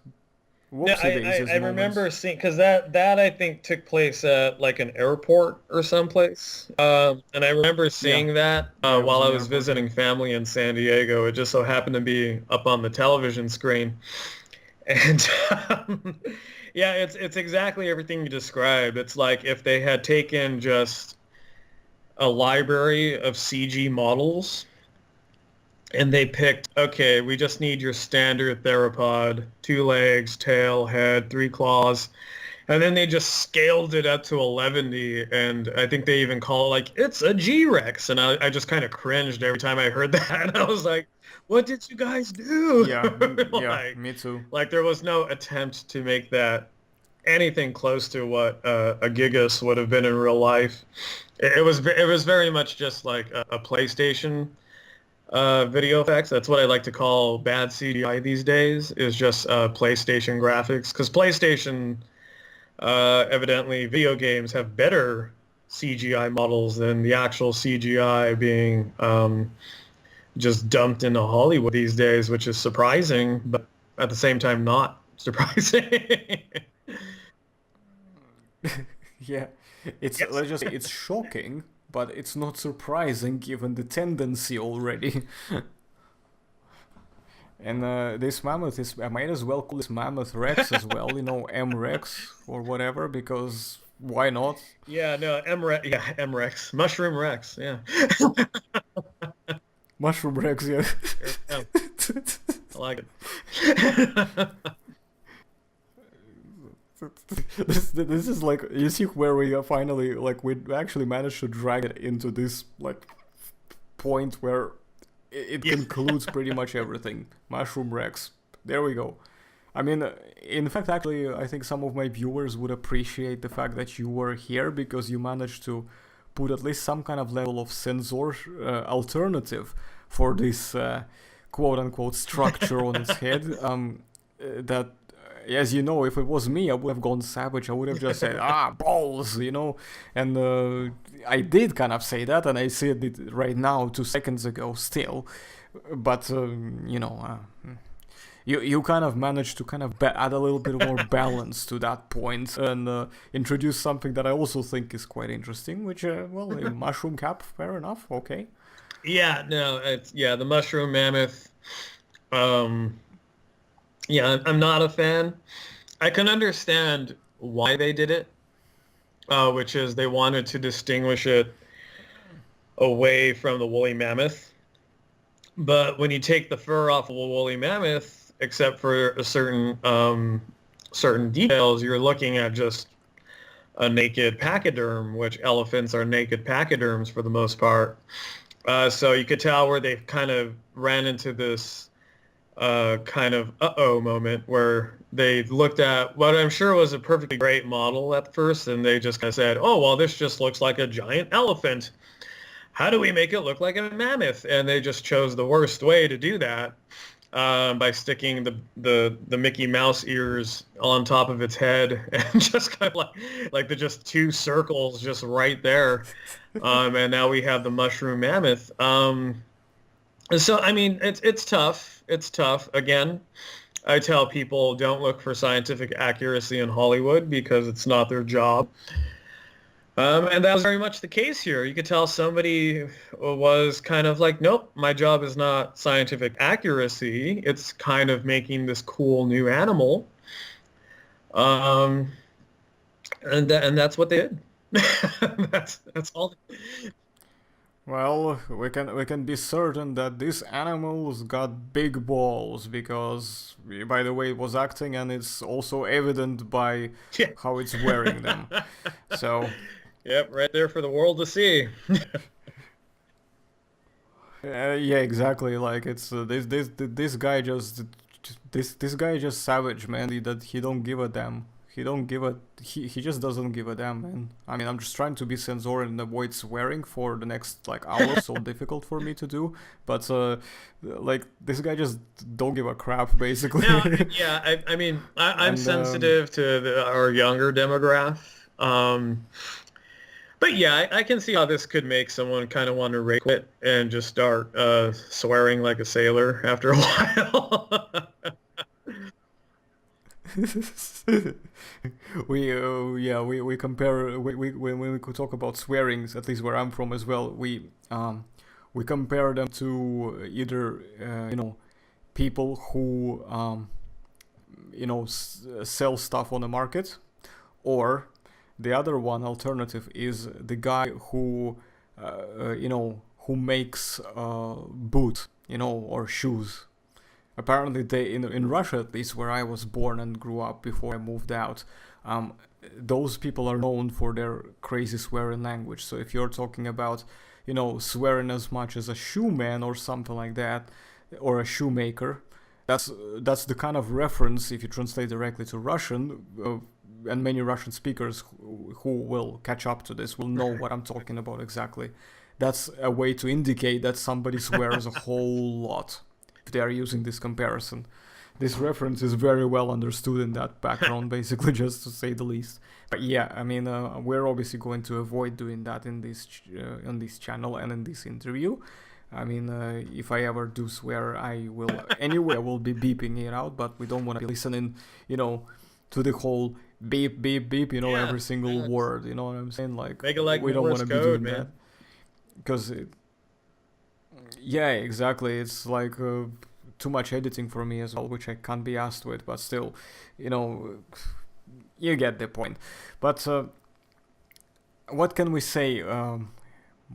No, whoopsie daisies I moments. remember seeing, because that I think took place at like an airport or someplace. And I remember Yeah, seeing that yeah, it was while in I the was airport, yeah. visiting family in San Diego. It just so happened to be up on the television screen. And yeah, it's exactly everything you described. It's like if they had taken just a library of CG models and they picked, okay, we just need your standard theropod, 2 legs, tail, head, 3 claws. And then they just scaled it up to 11D, and I think they even call it like, it's a G-Rex. And I just kind of cringed every time I heard that. I was like, what did you guys do? Yeah, yeah, like, me too. like there was no attempt to make that anything close to what a Gigas would have been in real life. It was very much just like a PlayStation video effects. That's what I like to call bad CGI these days, is just PlayStation graphics. Because PlayStation, evidently, video games have better CGI models than the actual CGI being just dumped into Hollywood these days, which is surprising, but at the same time not surprising. Yeah, it's, Yes. let's just say, it's shocking, but it's not surprising given the tendency already. And this mammoth is, I might as well call this mammoth Rex as well, M Rex or whatever, because why not? Yeah, no, M-Rex. Mushroom Rex, yeah. Mushroom Rex, yeah. There we go. I like it. This is like, you see where we finally, like, we actually managed to drag it into this, like, point where it Yeah. concludes pretty much everything. Mushroom Rex. There we go. I mean, in fact, actually, I think some of my viewers would appreciate the fact that you were here because you managed to put at least some kind of level of censor alternative for this quote-unquote structure on its head. That, as you know, if it was me, I would have gone savage. I would have just said, balls, And I did kind of say that, and I said it right now, 2 seconds ago, still. But, you kind of managed to kind of add a little bit more balance to that point and introduce something that I also think is quite interesting, which, a mushroom cap, fair enough, okay. Yeah, no, the mushroom mammoth. Yeah, I'm not a fan. I can understand why they did it, which is they wanted to distinguish it away from the woolly mammoth. But when you take the fur off of a woolly mammoth, except for a certain details, you're looking at just a naked pachyderm, which elephants are naked pachyderms for the most part. So you could tell where they kind of ran into this kind of uh-oh moment where they looked at what I'm sure was a perfectly great model at first, and they just kind of said, oh, well, this just looks like a giant elephant. How do we make it look like a mammoth? And they just chose the worst way to do that by sticking the Mickey Mouse ears on top of its head and just kind of like the just 2 circles just right there. And now we have the mushroom mammoth. So, I mean, it's tough. It's tough. Again, I tell people don't look for scientific accuracy in Hollywood because it's not their job. And that was very much the case here. You could tell somebody was kind of like, nope, my job is not scientific accuracy. It's kind of making this cool new animal. And that's what they did. That's all. Well, we can be certain that this animal's got big balls because, by the way, it was acting, and it's also evident by Yeah. how it's wearing them. So, Yep, right there for the world to see. Yeah, exactly. Like it's this guy just this guy just savage, man. That he don't give a damn. He just doesn't give a damn, man. I mean, I'm just trying to be censored and avoid swearing for the next like hour. So difficult for me to do, but like this guy just don't give a crap, basically. Now, yeah, I mean, I'm And sensitive to our younger demographic. But yeah, I can see how this could make someone kind of want to rage quit and just start swearing like a sailor after a while. we compare when we could talk about swearings, at least where I'm from as well, we compare them to either people who sell stuff on the market, or the other one alternative is the guy who who makes boots, or shoes. Apparently, they in Russia, at least where I was born and grew up before I moved out, um, those people are known for their crazy swearing language. So if you're talking about, swearing as much as a shoeman or something like that, or a shoemaker, that's the kind of reference. If you translate directly to Russian, and many Russian speakers who will catch up to this will know what I'm talking about exactly. That's a way to indicate that somebody swears a whole lot if they are using this comparison. This reference is very well understood in that background, basically, just to say the least. But yeah, I mean, we're obviously going to avoid doing that in this on this channel and in this interview. I mean, if I ever do swear, I will anyway. I will be beeping it out, but we don't want to be listening, to the whole beep beep beep. Yeah, Every single yeah, word. You know what I'm saying? Like, make it like we don't want Morse to be code, doing man. that because, yeah, exactly. It's like too much editing for me as well, which I can't be asked with. But still, you know, you get the point. But what can we say?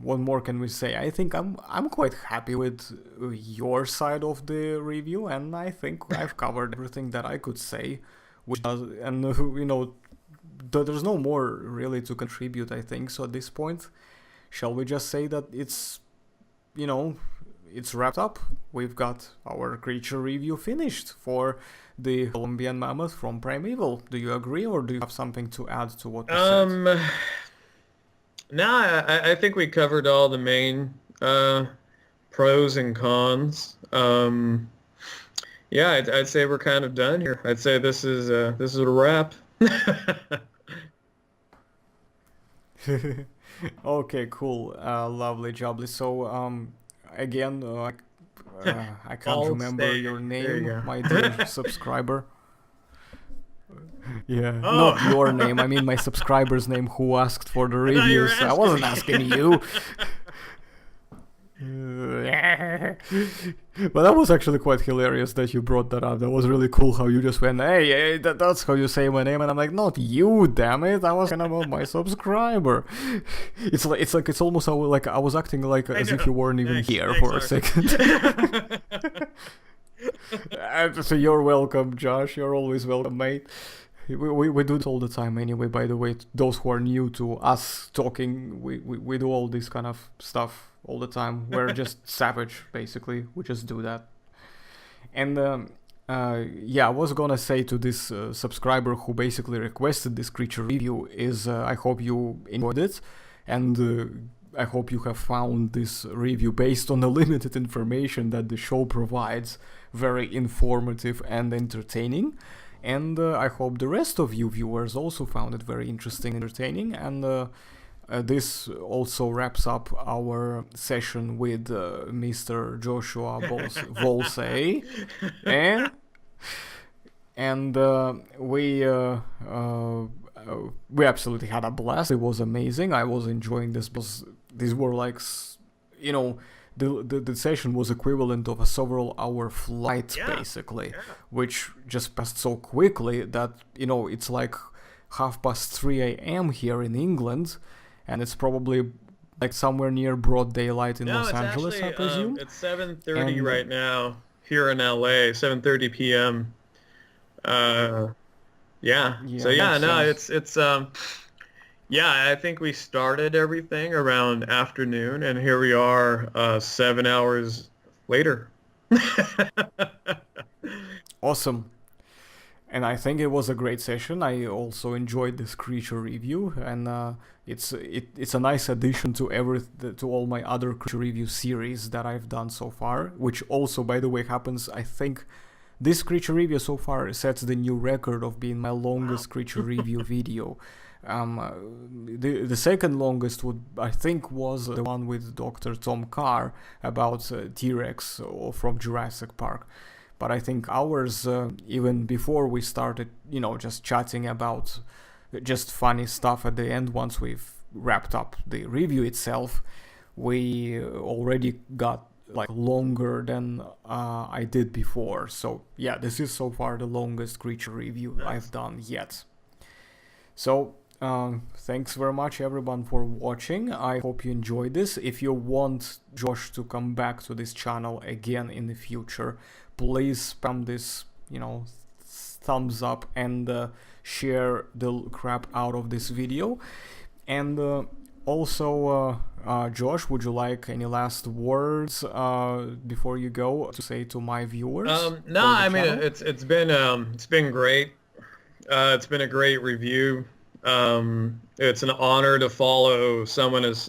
What more can we say? I think I'm quite happy with your side of the review, and I think I've covered everything that I could say. Which does, and there's no more really to contribute, I think. So at this point, shall we just say that it's wrapped up? We've got our creature review finished for the Columbian Mammoth from Primeval. Do you agree, or do you have something to add to what we said? No, I think we covered all the main pros and cons. Yeah, I'd say we're kind of done here. I'd say this is a wrap. Okay, cool. Lovely, Jobly. So, again, I can't All remember stay. your There you name, go. my dear subscriber. Yeah, Oh, not your name. I mean my subscriber's name who asked for the I thought you were reviews. I wasn't asking me. you. But that was actually quite hilarious that you brought that up. That was really cool how you just went, hey, that's how you say my name, and I'm like, not you, damn it! I was talking about my subscriber. It's almost like I was acting like I as know. if you weren't even Thanks, here thanks, for a Arthur. second. So you're welcome, Josh. You're always welcome, mate. We do this all the time anyway, by the way. Those who are new to us talking, we do all this kind of stuff all the time. We're just savage, basically. We just do that. And yeah, I was gonna say to this subscriber who basically requested this creature review is I hope you enjoyed it, and I hope you have found this review, based on the limited information that the show provides, very informative and entertaining. And I hope the rest of you viewers also found it very interesting and entertaining. And this also wraps up our session with Mr. Joshua Ballze. And we absolutely had a blast. It was amazing. I was enjoying this. These were like, the session was equivalent of a several hour flight, Yeah, basically, yeah. which just passed so quickly that it's like 3:30 a.m. here in England, and it's probably like somewhere near broad daylight in No, Los it's Angeles, actually I presume. it's 7:30 And right now here in LA, 7:30 p.m. Yeah. So yeah, yeah, makes no, sense. it's Yeah, I think we started everything around afternoon, and here we are 7 hours later. Awesome. And I think it was a great session. I also enjoyed this creature review, and it's a nice addition to to all my other creature review series that I've done so far. Which also, by the way, happens. I think this creature review so far sets the new record of being my longest creature review video. The second longest would I think was the one with Dr. Tom Carr about T-Rex from Jurassic Park. But I think ours, even before we started, just chatting about just funny stuff at the end, once we've wrapped up the review itself, we already got like longer than I did before. So yeah, this is so far the longest creature review I've done yet. So thanks very much everyone for watching. I hope you enjoyed this. If you want Josh to come back to this channel again in the future, please spam this, thumbs up and share the crap out of this video. And also, Josh, would you like any last words before you go to say to my viewers? No, I mean it's been great. It's been a great review. It's an honor to follow someone as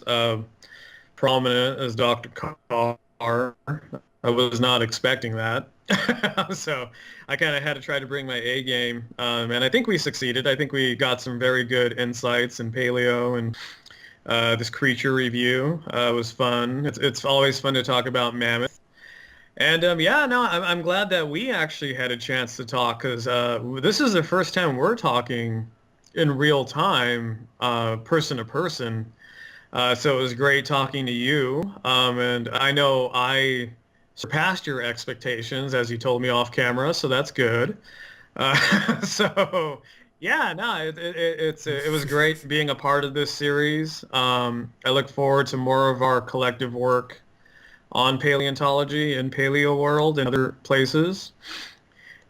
prominent as Dr. Carr. I was not expecting that. So I kind of had to try to bring my A game. And I think we succeeded. I think we got some very good insights in paleo, and this creature review was fun. It's always fun to talk about mammoth. And yeah, no, I'm glad that we actually had a chance to talk, because this is the first time we're talking in real time, person to person. So it was great talking to you. And I know I surpassed your expectations, as you told me off camera, so that's good. So yeah, no, it was great being a part of this series. I look forward to more of our collective work on paleontology in Paleo World and other places.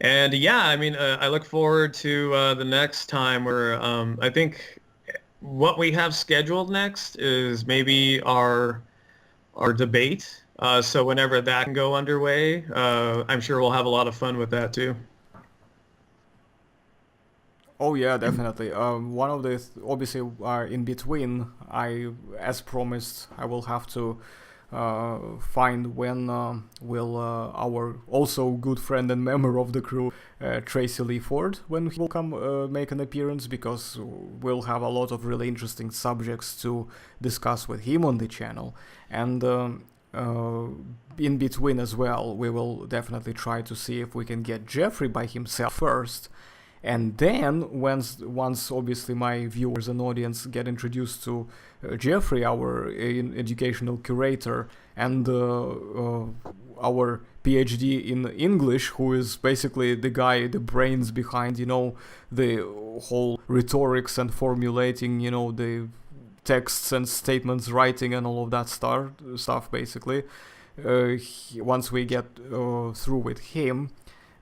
And yeah, I mean, I look forward to the next time where I think what we have scheduled next is maybe our debate. So whenever that can go underway, I'm sure we'll have a lot of fun with that too. Oh yeah, definitely. One of the obviously in between, as promised, I will have to find when will our also good friend and member of the crew, Tracy Lee Ford, when he will come make an appearance, because we'll have a lot of really interesting subjects to discuss with him on the channel. And in between as well, we will definitely try to see if we can get Jeffrey by himself first. And then, once obviously my viewers and audience get introduced to Jeffrey, our educational curator, and our PhD in English, who is basically the guy, the brains behind, the whole rhetorics and formulating, the texts and statements writing and all of that stuff, basically. Once we get through with him,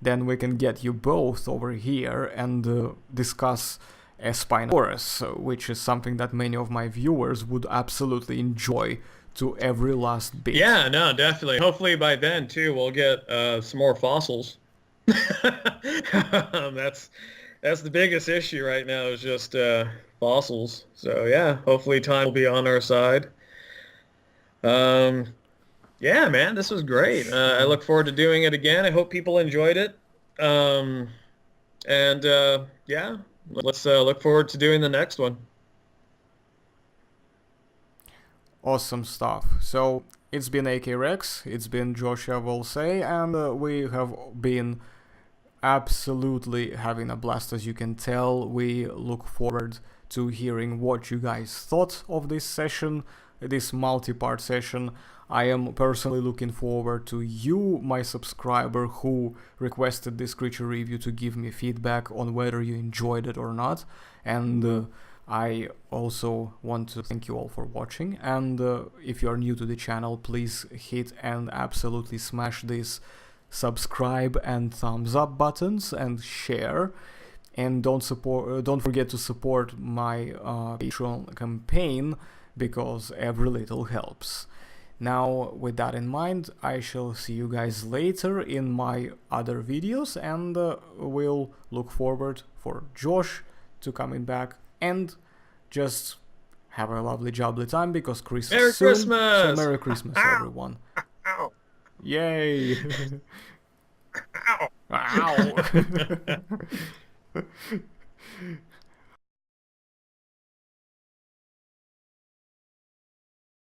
then we can get you both over here and discuss Spinosaurus, which is something that many of my viewers would absolutely enjoy to every last bit. Yeah, no, definitely. Hopefully by then too, we'll get some more fossils. That's the biggest issue right now, is just fossils. So yeah, hopefully time will be on our side. Yeah, man, this was great. I look forward to doing it again. I hope people enjoyed it. And yeah, let's look forward to doing the next one. Awesome stuff. So it's been AK Rex, it's been Joshua Ballze, and we have been absolutely having a blast, as you can tell. We look forward to hearing what you guys thought of this session, this multi-part session. I am personally looking forward to you, my subscriber, who requested this creature review, to give me feedback on whether you enjoyed it or not. And I also want to thank you all for watching. And if you are new to the channel, please hit and absolutely smash this subscribe and thumbs up buttons and share. And don't forget to support my Patreon campaign, because every little helps. Now, with that in mind, I shall see you guys later in my other videos, and we'll look forward for Josh to coming back, and just have a lovely jubbly time, because Christmas Merry soon. Christmas! So Merry Christmas, everyone. Ow! Yay! Ow! Ow!